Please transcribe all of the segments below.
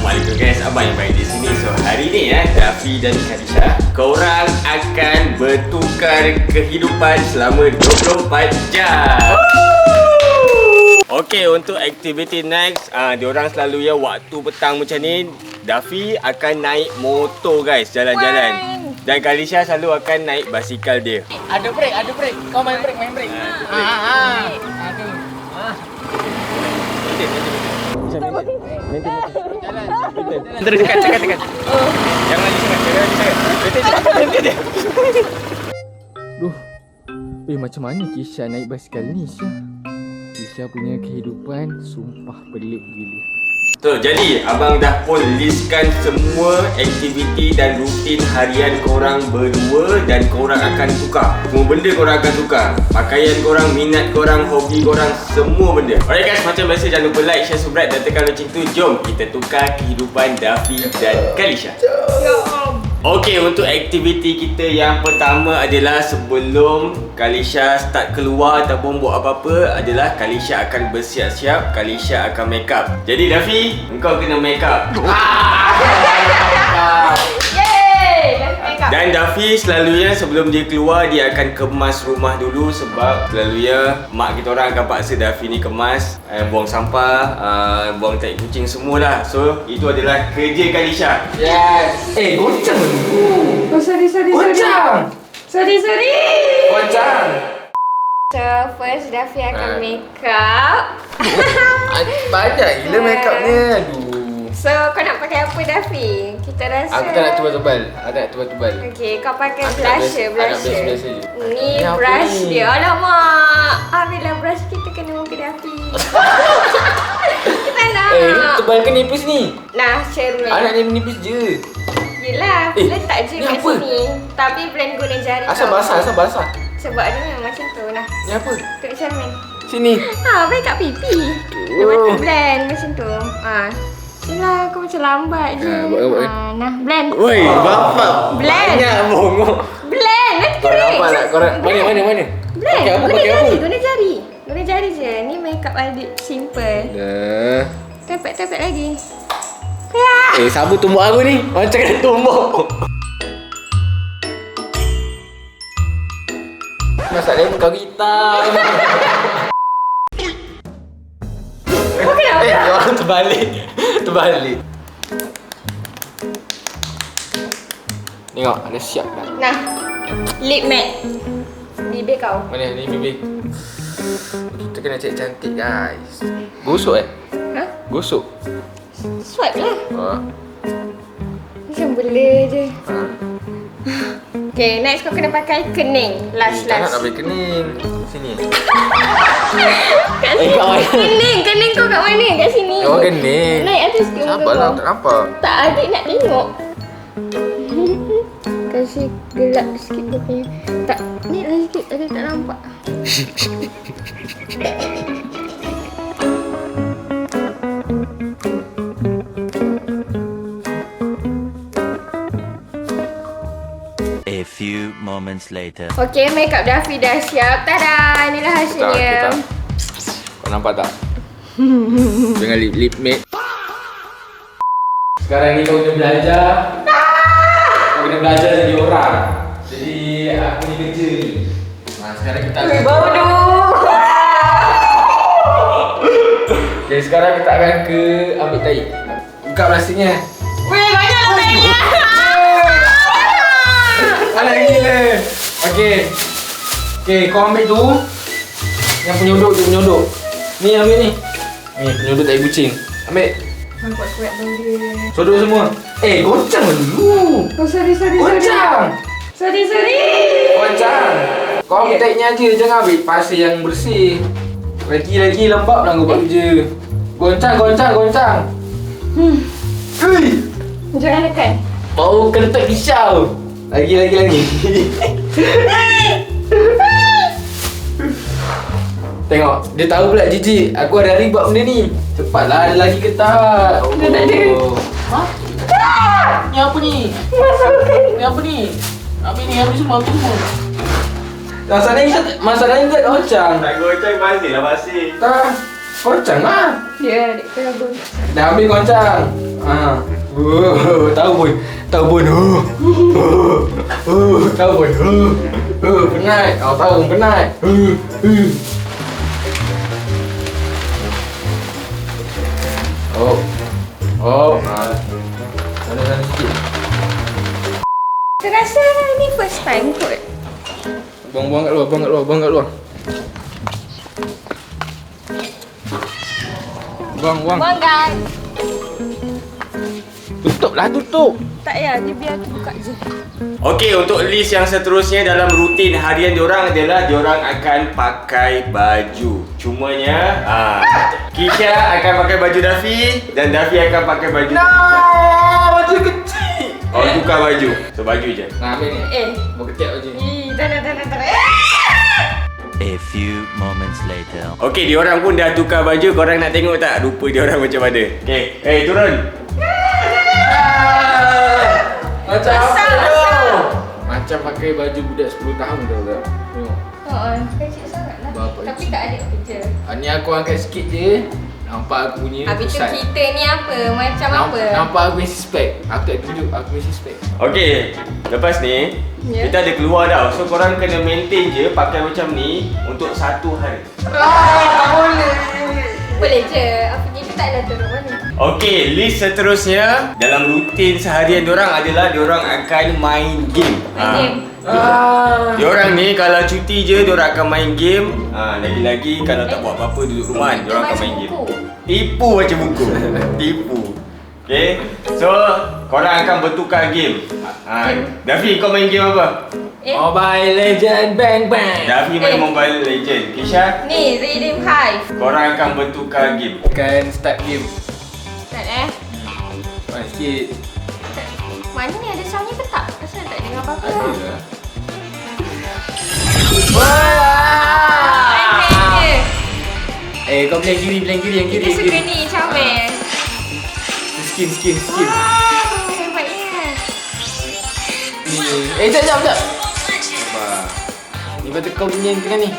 Assalamualaikum guys, abang yang baik di sini. So hari ni Daffy dan Khadijah, korang akan bertukar kehidupan selama 24 jam. Okey, untuk aktiviti next, diorang selalu waktu petang macam ni, Daffy akan naik motor guys, jalan-jalan. Dan Khadijah selalu akan naik basikal dia. Ada break. Kau main break. Aduh. Terus dekat. Jangan lagi sangat. Berhenti dia. Macam mana Kisha naik basikal ni, Kisha? Kisha punya kehidupan sumpah pelik gila. Jadi abang dah pun listkan semua aktiviti dan rutin harian korang berdua. Dan korang akan tukar. Semua benda korang akan tukar. Pakaian korang, minat korang, hobi korang, semua benda. Alright guys, macam biasa jangan lupa like, share, subscribe dan tekan loceng tu. Jom kita tukar kehidupan Daffy dan Khadijah. Okey, untuk aktiviti kita yang pertama adalah sebelum Khadijah start keluar ataupun buat apa-apa adalah Khadijah akan bersiap-siap, Khadijah akan make up. Jadi Daffy, engkau kena make up. Dan Daffy selalunya sebelum dia keluar, dia akan kemas rumah dulu. Sebab selalunya mak kita orang akan paksa Daffy ni kemas, buang sampah, buang tai kucing semualah. So itu adalah kerja Khadijah. Yes. Goncang dulu. Oh, sorry. Goncang. Sorry. Goncang. So, first Daffy akan make up. Banyak gila make upnya. Aduh. So, kau nak pakai apa Daffy? Kita rasa Aku tak nak tebal-tebal. Okay, kau pakai Aku nak blusher. biasa je. Ni apa brush ni? dia. Alamak, ambillah brush kita kena muka Daffy. Kita nak Tebal ke nipis ni? Nah, cermin. Anak ni nipis je. Yelah, letak je ni kat apa? sini. Tapi blend guna jari Asal tau. basah. Sebab dia memang macam tu. Nah, Ni apa? tengok cermin. Sini. Baik kat pipi. Lepas tu blend macam tu. Yelah, kau macam lambat je. buat. Nah, blend. Woi, bapak Blend. banyak bongok. Blend. Nanti Kau nampak tak? Mana? Blend. Pakai apa? Guna jari. Guna jari je. Ni makeup adik simple. Dah. Tepek lagi. Sabu tumbuk aku ni. Macam kena tumbuk. Masalahnya muka hitam. Orang terbalik. Tengok, ada siap dah. Nah, lip matte. Bibir kau. Mana ni bibir? Kita kena cek cantik guys. Gosok Gosok. Swipe lah. Macam boleh je. Okay, next kau kena pakai kening. Last. Tak nak bagi kening. Sini. Kat sini. Kening kau kat mana? Kat sini. Oh, kening. Naik atas sikit muka Sabarlah, kau. tak nampak. Tak, adik nak tengok. Kasih gelap sikit kau punya. Tak, naik lah sikit. Adik tak nampak. A few moments later. Okay, makeup Daffy dah siap. Tada, inilah hasilnya. Kau nampak tak? Dengan lip matte. Sekarang ni kau kena belajar. Kau kena belajar jadi orang. Jadi aku ni kerja ni. Sekarang kita akan Okay, sekarang kita akan ke ambil tai. Buka plastiknya. Weh, banyak lah tainya. Alah gila. Okay, kau ambil tu. Yang penyodok. Ni ambil ni. Ni penyodok tai kucing. Ambil. Nampak kuat benda. Sodok semua. Goncang dulu. Oh, sorry. Goncang. Sorry. Goncang. Kau ambil taiknya aja, jangan ambil pasir yang bersih. Lagi lembab lah kau buat kerja. Goncang. Hei. Jangan dekat. Bau kentut pisau. Lagi. Tengok, dia tahu pula jijik. Aku hari-hari buat benda ni. Cepatlah, ada lagi ke tak? Dah tak ada. Ni apa ni? Ambil semua. Masalahnya tak goncang. Tak goncang pasir lah pasir. Tak, goncang lah. Ya, adik kau dah Dah ambil goncang. Tahu pun. Tahu pun. Tahu pun. Penat. Kau tahu penat. Sana sikit. Terasa ni first time kot. Buang kat luar. Buang. Buang guys. Tutup. Tak payah, dia biar aku buka je. Okey, untuk list yang seterusnya dalam rutin harian diorang adalah diorang akan pakai baju. Cumanya, Kisha akan pakai baju Dafi dan Dafi akan pakai baju Kisha. Baju kecil. Oh, tukar baju. So, baju je. Nah, ambil ni. Mau ketiak baju ni. Tak. A few moments later. Okey, diorang pun dah tukar baju. Korang nak tengok tak rupa diorang macam mana? Okey, turun. Macam Asal. Macam pakai baju budak 10 tahun tau tak? Tengok. Kecil sangat lah. Berapa Tapi inci? tak ada kerja. Ni aku angkat sikit je. Nampak aku punya Habis tu pusat. kita ni apa? Macam apa? Nampak aku punya spek. Aku tak tunjuk aku punya spek. Okey, lepas ni Ya. kita ada keluar tau. So, korang kena maintain je pakai macam ni untuk 1 hari. Tak boleh. Boleh je. Apa ni tak ada turun mana. Okey, list seterusnya dalam rutin seharian diorang adalah diorang akan main game. Game. Diorang ni kalau cuti je diorang akan main game. Lagi-lagi kalau tak buat apa-apa duduk rumah diorang akan main game. Tipu macam buku. Tipu. Okey. So, korang akan bertukar game. Dafi, kau main game apa? Mobile Legend Bang Bang. Dafi main Mobile Legend. Kisha, Ni, Redeem Hive. korang akan bertukar game. Kan start game. Tak Sikit. Mana ni ada soundnya ke tak? Asal tak dengar apa-apa. Adalah. Kau pilih yang kiri, yang Kita suka ni, comel. Skin. Wow, hebatnya. Ni. Sekejap. Sabar. Ni patut kau punya yang tengah ni.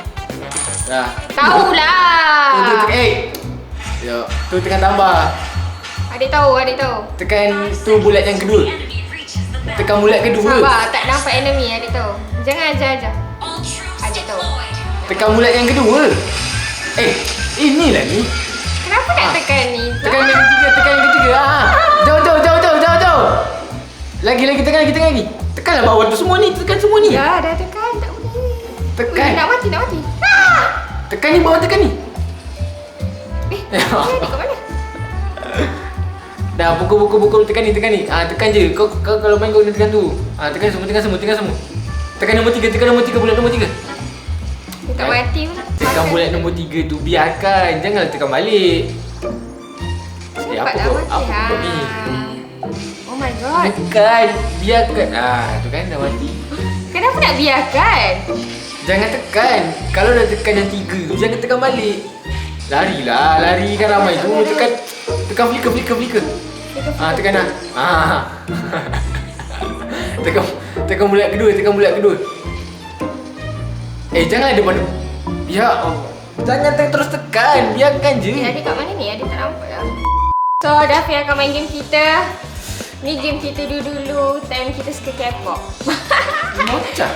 Dah. Tahulah. Tu tekan. Yo, tu tekan tambah. Adik tahu. Tekan tu bulat yang kedua. Tekan bulat kedua. Sabar, tak nampak enemy, adik tahu. Jangan ajar. Adik tahu. Tekan bulat yang kedua. Inilah ni. Kenapa nak tekan ni? Tekan yang ketiga. Jauh. Lagi tekan lagi. Tekanlah bawah tu semua ni. Tekan semua ni. Ya, dah tekan. Tak boleh. Tekan. Nak mati. Tekan ni bawah, tekan ni. Adik kat mana? Dah pukul tekan ni. Tekan je. Kau kalau main kau kena tekan tu. Tekan semua. Tekan nombor 3, bulat nombor 3. Dia tak mati pun. Tekan bulat nombor 3 tu, biarkan. Janganlah tekan balik. Cepat dah mati. Apa ni? Oh my god. Tekan, biarkan. Tu kan dah mati. Kenapa nak biarkan? Jangan tekan. Kalau dah tekan yang 3 tu, jangan tekan balik. Lari kan ramai tu. Tekan flicker. Tekan dah. Tekan bulat kedua. Jangan ada mana. Ya Allah. Jangan terus tekan. Biarkan je. Adik kat mana ni? Adik tak nampak dah. So, Dafi akan main game kita. Ni game kita dulu time kita suka K-pop. Macam.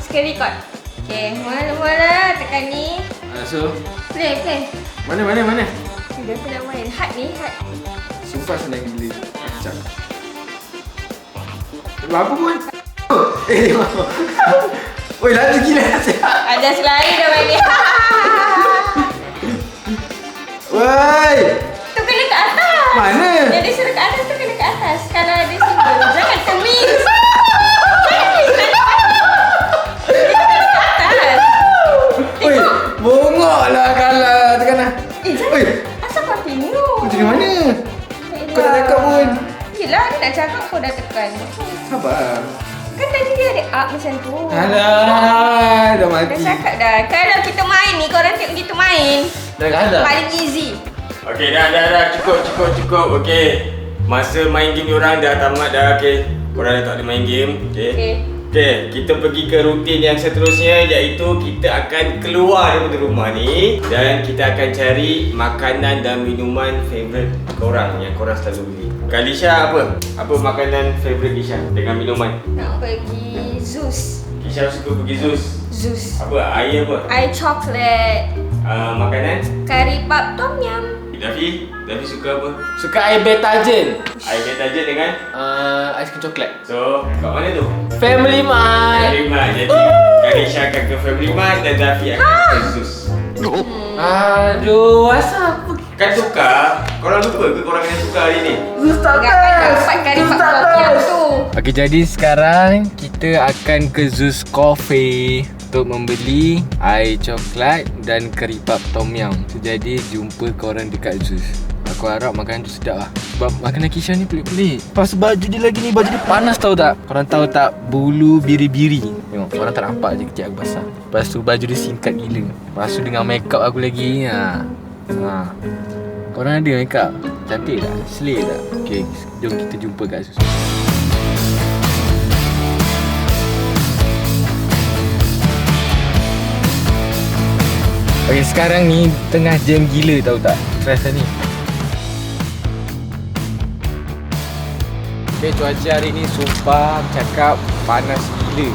Suka record. Okay, mula-mula tekan ni. So, Play. mana? Dia pernah main. Hard. Sumpah senang gila. Macam. Apa pun? Oi, laju gila. Ada selari dah main ni. Woi. Tu kena kat atas. Mana? Jadi suruh kat atas tu kena kat atas. Kalau ada single, jangan temis. Oi, bongoklah kalau tekan dah. Jangan. Asal kau tengok? Kau dari mana? Kau tak cakap pun. Yelah, dia nak cakap kau dah tekan. Sabar. Kan tadi dia ada up macam tu. Alah, dah Dah mati. cakap dah. Kalau kita main ni, korang tengok kita main. Dah kalah. Paling easy. Okey, dah. Cukup. Okey. Masa main game diorang dah tamat dah. Okey. Korang dah tak boleh main game. Okey. Okay. Okay, kita pergi ke rutin yang seterusnya, iaitu kita akan keluar daripada rumah ni dan kita akan cari makanan dan minuman favourite korang yang korang selalu beli. Kak Lisha apa? Apa makanan favourite Lisha dengan minuman? Nak pergi Zeus. Lisha suka pergi Zeus. Zeus. Apa? Air apa? Air coklat. Makanan? Kari pap tom yum. Dafi suka apa? Suka air deterjen. Air deterjen dengan? Ais krim coklat. So, kat mana tu? Family Mart. Family Mart. Jadi, Kak Lisha akan ke Family Mart dan Dafi akan ke Zeus. Aduh, asal apa? Kan tukar. Korang lupa ke korang kena tukar hari ni? Takkan dapat kari pap tom yum tu. Okey, jadi sekarang kita akan ke Zeus Coffee untuk membeli air coklat dan kari pap tom yum. Jadi jumpa korang dekat Zeus. Aku harap makanan tu sedap lah. Sebab makanan Kisha ni pelik-pelik. Lepas baju dia lagi ni, baju dia panas tau tak? Korang tahu tak, bulu biri-biri. Tengok, korang tak nampak je kecil aku basah. Lepas tu baju dia singkat gila. Lepas tu dengan make up aku lagi. Korang ada make up? Cantik tak? Slay tak? Okay, jom kita jumpa kat Zeus. Okay, sekarang ni tengah jam gila tahu tak? Stress lah ni. Okay, cuaca hari ni sumpah cakap panas gila.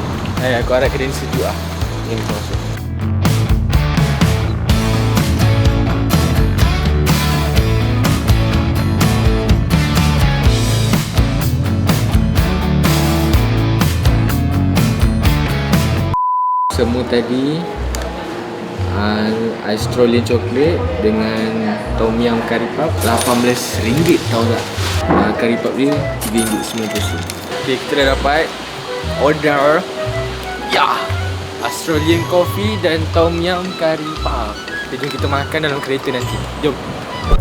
Aku harap kedai ni sejuk lah. Ni kita masuk. Semua tadi Australian coklat dengan tom yum curry puff RM18 tahu tak? Curry puff dia RM3.90. Okay, kita dah dapat order Australian coffee dan tom yum curry puff. Okay, jom kita makan dalam kereta nanti. Jom.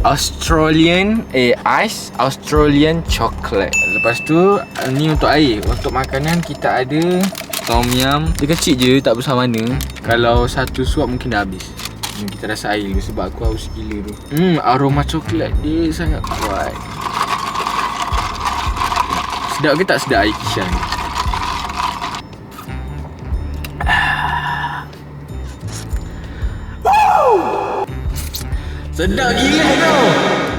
Australian chocolate. Lepas tu ni untuk air. Untuk makanan kita ada tom yum. Dia kecil je, tak besar mana. Kalau satu suap mungkin dah habis. Kita rasa air dulu sebab aku haus gila tu. Aroma coklat dia sangat kuat. Sedap ke tak sedap air Kisha ni? Sedap gila tau.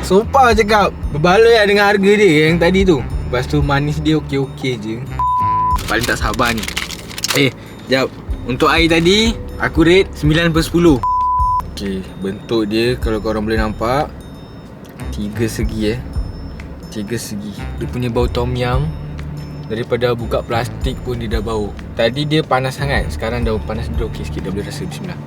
Sumpah cakap, berbaloi lah dengan harga dia yang tadi tu. Lepas tu manis dia okey-okey je. Paling tak sabar ni. Jap. Untuk air tadi, aku rate 9/10. Okay, bentuk dia kalau korang boleh nampak 3 segi 3 segi. Dia punya bau tom yum. Daripada buka plastik pun dia dah bau. Tadi dia panas sangat. Sekarang dah panas dia okey sikit. Dah boleh rasa. Bismillah.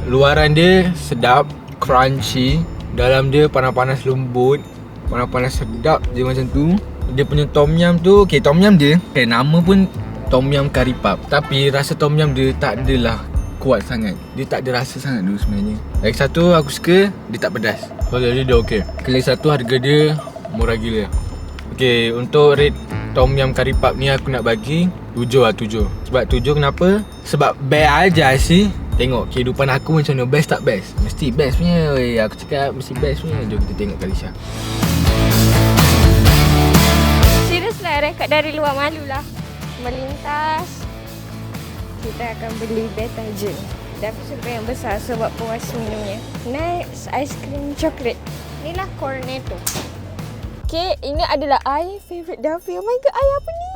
Luaran dia sedap, crunchy. Dalam dia panas-panas lembut. Panas-panas sedap je macam tu. Dia punya tom yum tu, okay, tom yum dia, okay, nama pun tom yum curry puff. Tapi rasa tom yum dia tak adalah kuat sangat. Dia tak ada rasa sangat dulu sebenarnya. Lagi satu aku suka, dia tak pedas. So jadi dia okey. Lagi satu harga dia murah gila. Okay, untuk rate tom yum curry puff ni aku nak bagi 7 lah, 7. Sebab 7 kenapa? Sebab best aja sih. Tengok kehidupan aku macam mana, best tak best? Mesti best punya. Aku cakap mesti best punya. Jom kita tengok Kak Lisha. Seriously, rekod dari luar malulah. Melintas, kita akan beli deterjen. Dapat suka yang besar sebab puas minumnya. Next, ais krim coklat. Inilah cornetto. Okay, ini adalah air favourite Dafi. Oh my god, air apa ni?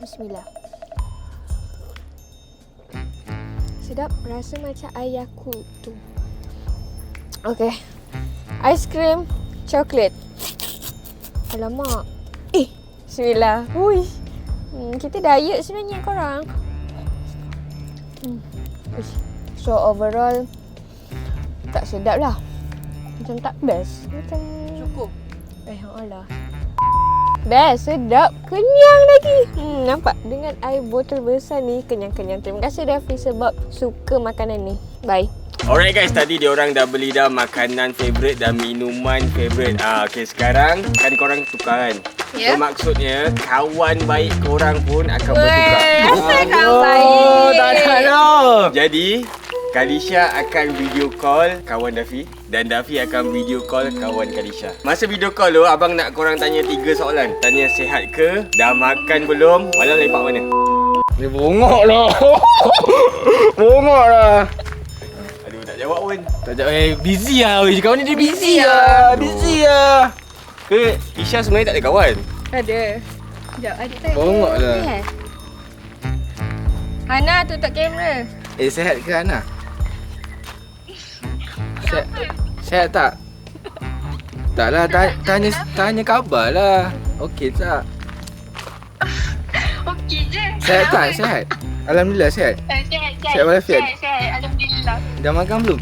Bismillah. Sedap, rasa macam air Yakult tu. Okay, ais krim coklat. Alamak. Bismillah. Hui. Kita diet sebenarnya korang. So overall tak sedap lah. Macam tak best. Macam cukup. Allah. Best, sedap, kenyang lagi. Nampak dengan air botol besar ni kenyang-kenyang. Terima kasih Dafi sebab suka makanan ni. Bye. Alright guys, tadi diorang dah beli dah makanan favourite dan minuman favourite. Okay, sekarang kan korang tukar kan? Ya. So maksudnya kawan baik korang pun akan bertukar. Asal kawan baik. Tak ada. Jadi Kalisha akan video call kawan Dafi dan Dafi akan video call kawan Kalisha. Masa video call tu, abang nak korang tanya 3 soalan. Tanya sihat ke? Dah makan belum? Malam lepak mana? Dia bongok lah. Bongok lah. Aduh, tak jawab pun. Tak jawab. Busy lah. Kawan ni dia busy lah. Busy lah. Ke Isha sebenarnya tak ada kawan? Ada. Sekejap, ada. Bongok lah. Hana, tutup kamera. Sehat ke Hana? Sehat tak? Tak lah, tanya khabar lah. Okey tak? Okey je. Sehat tak? Sehat? Alhamdulillah sehat. Sihat walafiat? Sihat. Alhamdulillah. Dah makan belum?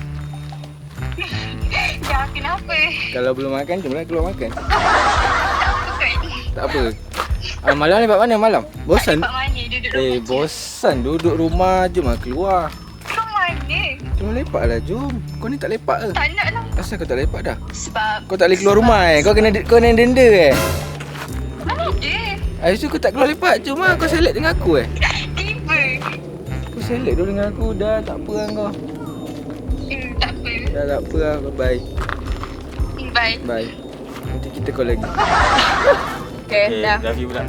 Ya, kenapa? Kalau belum makan, jomlah keluar makan. Betul. Tak apa. Malam lepak mana malam? Bosan? Lepak mana? Duduk rumah je. Bosan duduk rumah. Jom lah keluar. Kau mana? Jom lepak lah, jom. Kau ni tak lepak ke? Tak nak lah. Asal kau tak lepak dah? Sebab Kau tak boleh keluar rumah Kau kena denda mana ada? Habis tu kau tak keluar lepak. Jom lah kau select dengan aku Tiba. Kau select dulu dengan aku. Dah tak apa lah kau. Tak apa. Dah tak apa lah. Bye-bye. Bye. Bye. Nanti kita call lagi. Okay, dah. Dafi pula.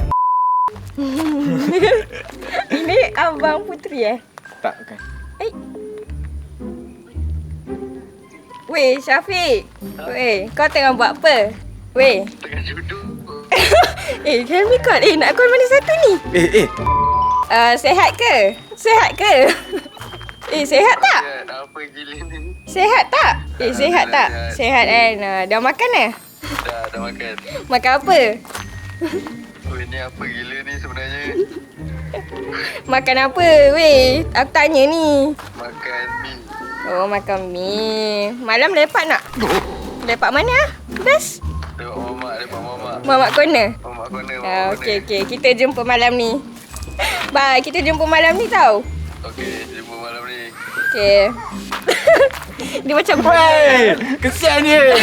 Ini Abang Puteri Tak kan. Weh, Syafiq. Weh, kau tengah buat apa? Weh. Tengah duduk. Can we call? Nak call mana satu ni? Sehat ke? Sehat ke? Sehat tak? Ya, apa gila ni? Sehat tak? Sehat tak? Sehat kan? Dah makan Dah makan. Makan apa? Oh, ni apa gila ni sebenarnya? Makan apa? Weh, aku tanya ni. Makan mi. Oh, makan mi. Malam lepak nak? Lepak mana? Best? Lepak mamak. Mamak corner? Mamak corner. Okey. Kita jumpa malam ni. Bye, kita jumpa malam ni tau. Okey, jumpa malam ni. Okey. Dia macam Kesian dia.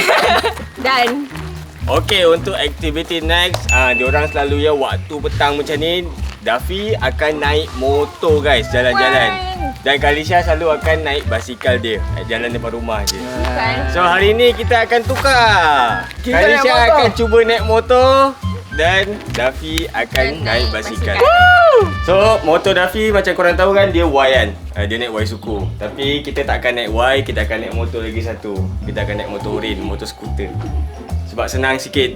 Dan Okey, untuk aktiviti next, diorang selalu waktu petang macam ni, Dafi akan naik motor guys, jalan-jalan. Dan Kalisha selalu akan naik basikal dia, jalan depan rumah je. So hari ni kita akan tukar. Kita Kalisha naik motor. akan cuba naik motor dan Dafi akan naik basikal. So motor Dafi macam korang tahu kan, dia Y kan. Dia naik Y suku. Tapi kita tak akan naik Y, kita akan naik motor lagi satu. Kita akan naik motor Orin, motor skuter. Sebab senang sikit.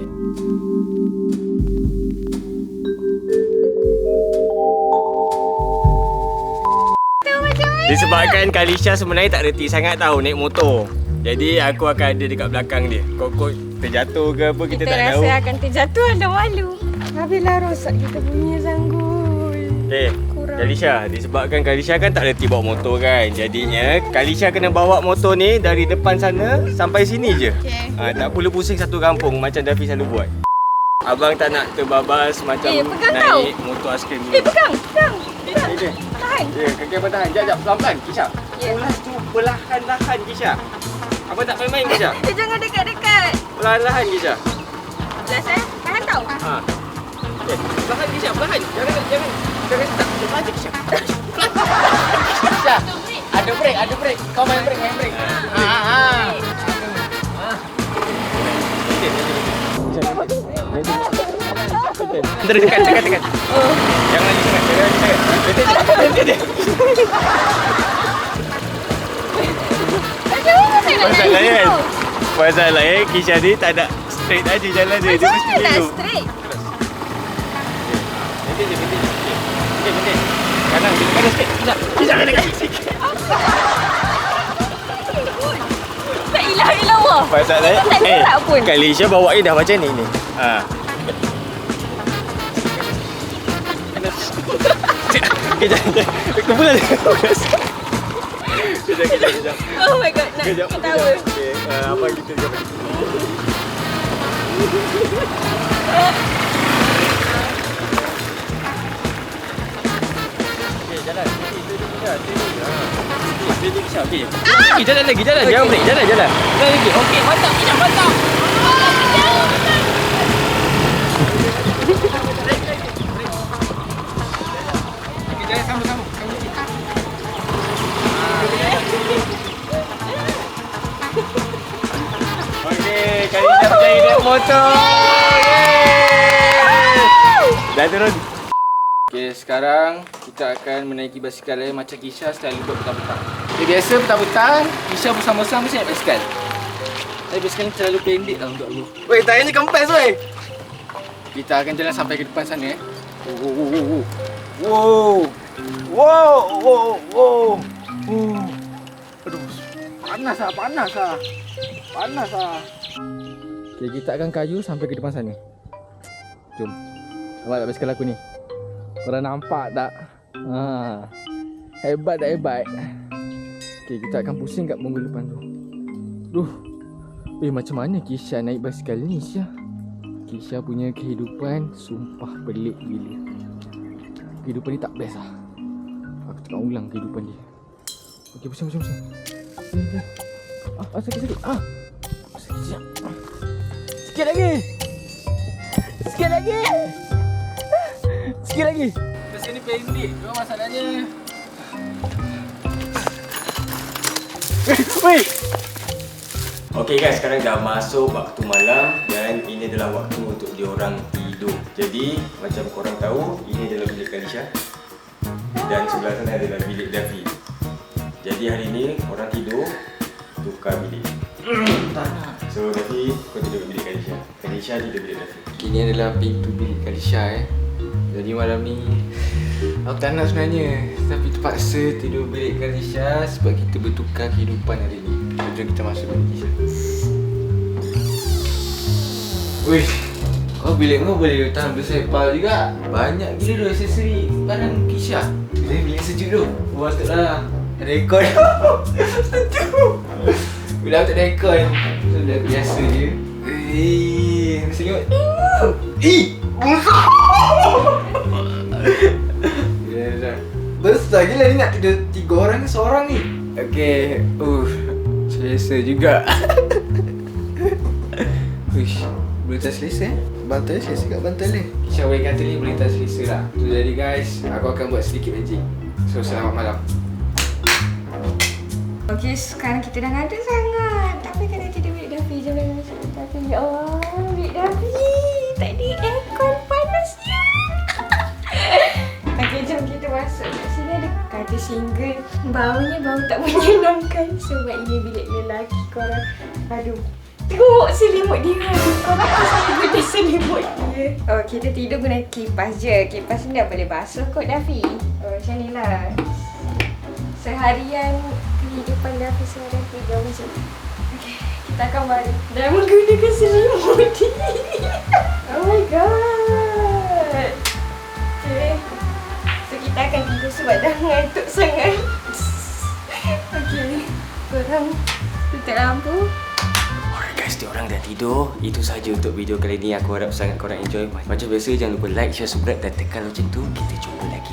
Disebabkan Kalisha sebenarnya tak reti sangat tahu naik motor. Jadi aku akan ada dekat belakang dia. Kok terjatuh ke apa kita tak tahu. rasa akan terjatuh, anda malu. Habislah rosak kita punya sanggul. Okay, Kalisha, disebabkan Kalisha kan tak reti bawa motor kan. Jadinya Kalisha kena bawa motor ni dari depan sana sampai sini je. Okay. Tak perlu pusing satu kampung macam Dafi selalu buat. Abang tak nak terbabas macam pegang naik motor aiskrim ni. Pegang. Dia. Tahan. Ya, kaki abang tahan. Jap, pelan-pelan Kisha. Ya. Perlahan-lahan Kisha. Abang tak main-main Kisha. Jangan dekat-dekat. Perlahan-lahan Kisha. Last tahan tau. Perlahan Kisha, perlahan. Jangan tak. Perlahan je Kisha. Kisha, ada break. Kau main break. Dekat. Jangan lagi sangat. Dekat. Masalahnya Kisha ni tak ada straight aja jalan dia. Dia mesti Nak dulu. straight. Bentik. Kanan sikit. Kisha kanan sikit. Tak ilah wah. Masalahnya Tak gerak pun. Kalisha bawa ni dah macam ni. Kejap. Kumpulan dia. Kejap. Oh my god, nak Kejap. ketawa. Okey, apa kita kejap. Okey, jalan. Steady Kisha. Okey. Jalan lagi. Jangan break. Jalan. Jalan lagi. Okey, mantap. Jalan sama-sama. Okey, kali ni dah berjaya naik motor. Dah turun. Okay, sekarang kita akan menaiki basikal macam Kisha style untuk petang-petang. Okay, biasa petang-petang Kisha bersama-sama mesti naik basikal. Tapi basikal ni terlalu pendek lah untuk aku. Weh, tayar ni kempes weh. Kita akan jalan sampai ke depan sana Wow. Aduh, panas ah. Okay, kita akan kayu sampai ke depan sana. Jom. Nampak tak basikal aku ni? Korang nampak tak? Hebat tak hebat? Okay, kita akan pusing kat monggol depan tu. Macam mana Kisha naik basikal ni, Kisha? Kisha punya kehidupan sumpah pelik gila. Kehidupan ni tak best lah. Aku tengah ulang kehidupan dia. Okay, pusing. Sakit. Sakit. Sikit lagi. Basikal ni pendek. Cuma masalahnya. Weh. Okey guys, sekarang dah masuk waktu malam dan ini adalah waktu untuk diorang tidur. Jadi, macam korang tahu, ini adalah bilik Kalisha dan sebelah sana adalah bilik Daffy. Jadi hari ni korang tidur, tukar bilik. Tak nak. So Daffy, kau tidur bilik Kalisha. Kalisha tidur bilik Daffy. Ini adalah pintu bilik Kalisha Jadi malam ni aku tak nak sebenarnya, tapi terpaksa tidur bilik Kalisha sebab kita bertukar kehidupan hari ni. Jom kita masuk bilik Kisha. Wih, kau bilik kau boleh tahan bersepal juga. Banyak gila tu aksesori barang Kisha. Bilik sejuk tu. Wah, taklah rekod. Sejuk. Bila aku tak rekod, so dah biasa je. Mesti tengok. Besar gila ni, nak tidur 3 orang ke seorang ni? Okay, selesa juga. Uish, boleh tak selesa bantal selesa kat bantal ni. Kisha boleh kata ni boleh tak selesa lah. So jadi guys, aku akan buat sedikit magic. So selamat malam. Okey, sekarang kita dah ngada sangat. Tapi kena tidur bilik Daffy. Jangan masuk bilik Daffy. Ya Allah, bilik Daffy. Tak ada aircon, panasnya. Okey, jom kita masuk. Kat sini ada katil single. Baunya bau tak menyenangkan. Sebab ini bilik lelaki korang. Aduh. Tengok selimut dia. Korang pasal guna selimut dia. Oh, kita tidur guna kipas je. Kipas ni dah boleh basuh kot Daffy. Oh, macam ni lah. Seharian kehidupan Daffy seharian tiga macam ni. Okay, kita akan balik dan menggunakan selimut dia. Oh my god. Okay, so kita akan tidur sebab dah ngantuk sangat. Okay, korang tutup lampu. Alright guys, diorang dah tidur. Itu sahaja untuk video kali ni. Aku harap sangat korang enjoy. Macam biasa, jangan lupa like, share, subscribe dan tekan lonceng tu. Kita jumpa lagi.